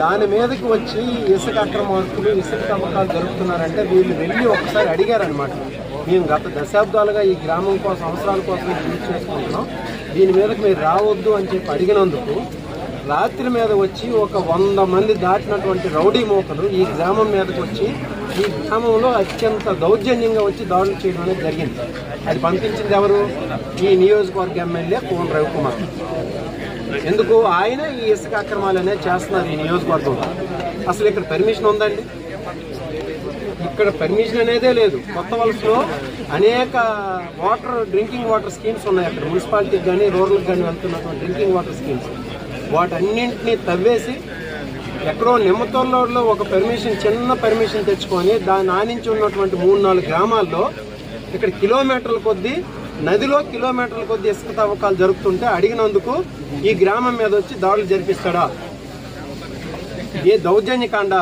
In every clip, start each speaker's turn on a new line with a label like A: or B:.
A: దాని మీదకి వచ్చి ఇసుక అక్రమార్కులు ఇసుక తవ్వకాలు జరుపుతున్నారంటే వీళ్ళు వెళ్ళి ఒకసారి అడిగారనమాట. మేము గత దశాబ్దాలుగా ఈ గ్రామం కోసం అవసరాల కోసం యూజ్ చేసుకుంటున్నాం, దీని మీదకి మీరు రావద్దు అని చెప్పి అడిగినందుకు రాత్రి మీద వచ్చి ఒక 100 మంది దాటినటువంటి రౌడీ మోకలు ఈ గ్రామం మీదకి వచ్చి ఈ గ్రామంలో అత్యంత దౌర్జన్యంగా వచ్చి దాడులు చేయడం అనేది జరిగింది. అది పంపించింది ఎవరు? ఈ నియోజకవర్గ ఎమ్మెల్యే కోన రవికుమార్. ఎందుకు ఆయన ఈ ఇసుక అక్రమాలు అనేది చేస్తున్నారు ఈ నియోజకవర్గంలో? అసలు ఇక్కడ పర్మిషన్ ఉందండి? ఇక్కడ పర్మిషన్ అనేదే లేదు. కొత్త వలసలో అనేక డ్రింకింగ్ వాటర్ స్కీమ్స్ ఉన్నాయి. అక్కడ మున్సిపాలిటీకి కానీ రూరల్కి కానీ వెళ్తున్నటువంటి డ్రింకింగ్ వాటర్ స్కీమ్స్, వాటన్నింటినీ తవ్వేసి ఎక్కడో నిమ్మతోళ్ళలో ఒక చిన్న పర్మిషన్ తెచ్చుకొని దాని ఆనించి ఉన్నటువంటి 3-4 గ్రామాల్లో ఇక్కడ కిలోమీటర్ల కొద్దీ నదిలో కిలోమీటర్ల కొద్దీ ఇసుక తవ్వకాలు జరుగుతుంటే అడిగినందుకు ఈ గ్రామం మీద వచ్చి దాడులు జరిపిస్తాడా? ఏ దౌర్జన్యకాండ!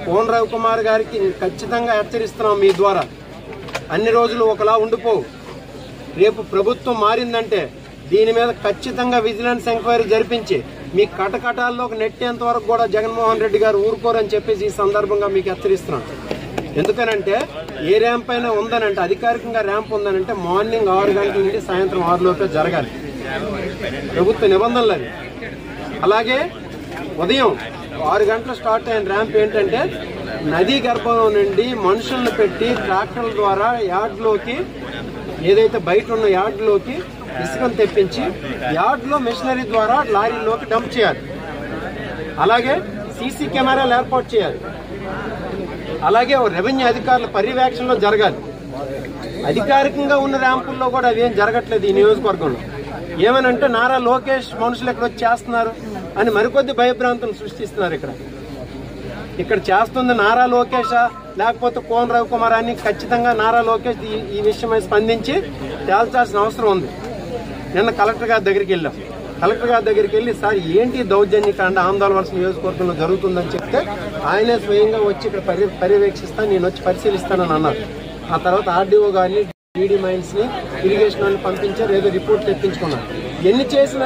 A: కోన రవికుమార్ గారికి ఖచ్చితంగా హెచ్చరిస్తున్నాం మీ ద్వారా. అన్ని రోజులు ఒకలా ఉండిపోవు. రేపు ప్రభుత్వం మారిందంటే దీని మీద ఖచ్చితంగా విజిలెన్స్ ఎంక్వైరీ జరిపించి మీ కటకటాల్లోకి నెట్టేంత వరకు కూడా జగన్మోహన్ రెడ్డి గారు ఊరుకోరని చెప్పేసి ఈ సందర్భంగా మీకు హెచ్చరిస్తున్నాను. ఎందుకనంటే ఏ ర్యాంప్ అయినా ఉందనంటే, అధికారికంగా ర్యాంప్ ఉందనంటే మార్నింగ్ 6 గంటల నుండి సాయంత్రం 6 లోపే జరగాలి. ప్రభుత్వ నిబంధనలు అవి. అలాగే ఉదయం 6 గంటలు స్టార్ట్ అయిన ర్యాంప్ ఏంటంటే నదీ గర్భం నుండి మనుషులను పెట్టి ట్రాక్టర్ల ద్వారా యార్డ్లోకి, ఏదైతే బయట ఉన్న యార్డ్లోకి ఇసుకను తెప్పించి యార్డ్లో మెషినరీ ద్వారా లారీలోకి డంప్ చేయాలి. అలాగే సీసీ కెమెరాలు ఏర్పాటు చేయాలి. అలాగే రెవెన్యూ అధికారుల పర్యవేక్షణలో జరగాలి. అధికారికంగా ఉన్న ర్యాంపుల్లో కూడా అవేం జరగట్లేదు ఈ నియోజకవర్గంలో. ఏమనంటే నారా లోకేష్ మనుషులు ఎక్కడ వచ్చి చేస్తున్నారు అని మరికొద్ది భయభ్రాంతులు సృష్టిస్తున్నారు. ఇక్కడ చేస్తుంది నారా లోకేషా లేకపోతే కోన రవికుమార్ అని ఖచ్చితంగా నారా లోకేష్ ఈ విషయమై స్పందించి తేల్చాల్సిన అవసరం ఉంది. నిన్న కలెక్టర్ గారి దగ్గరికి వెళ్ళాం. కలెక్టర్ గారి దగ్గరికి వెళ్ళి సార్ ఏంటి దౌర్జన్యకాండ ఆమదాల వలస నియోజకవర్గంలో జరుగుతుందని చెప్తే ఆయనే స్వయంగా వచ్చి ఇక్కడ పర్యవేక్షిస్తాను, నేను వచ్చి పరిశీలిస్తానని అన్నారు. ఆ తర్వాత ఆర్డీఓ గారిని, డీడీ మైన్స్ని, ఇరిగేషన్ వాళ్ళని పంపించారు. ఏదో రిపోర్ట్ తెప్పించుకున్నారు. ఎన్ని చేసిన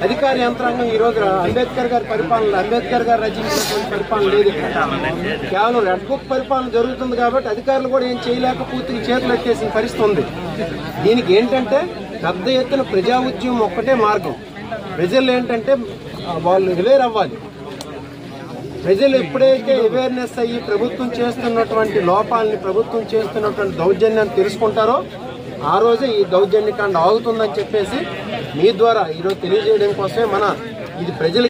A: అధికార యంత్రాంగం ఈరోజు అంబేద్కర్ గారి పరిపాలన, అంబేద్కర్ గారు రచించినటువంటి పరిపాలన లేదు. కేవలం రెడ్ బుక్ పరిపాలన జరుగుతుంది కాబట్టి అధికారులు కూడా ఏం చేయలేక పూర్తిగా చేతులు ఎత్తేసిన పరిస్థితి ఉంది. దీనికి ఏంటంటే పెద్ద ఎత్తున ప్రజా ఉద్యమం ఒక్కటే మార్గం. ప్రజలు ఏంటంటే వాళ్ళు అవేర్ అవ్వాలి. ప్రజలు ఎప్పుడైతే అవేర్నెస్ అయ్యి ప్రభుత్వం చేస్తున్నటువంటి లోపాలని, ప్రభుత్వం చేస్తున్నటువంటి దౌర్జన్యాన్ని తెలుసుకుంటారో ఆ రోజే ఈ దౌర్జన్యకాండ ఆగుతుందని చెప్పేసి మీ ద్వారా ఈరోజు తెలియజేయడం కోసమే ఇది ప్రజలు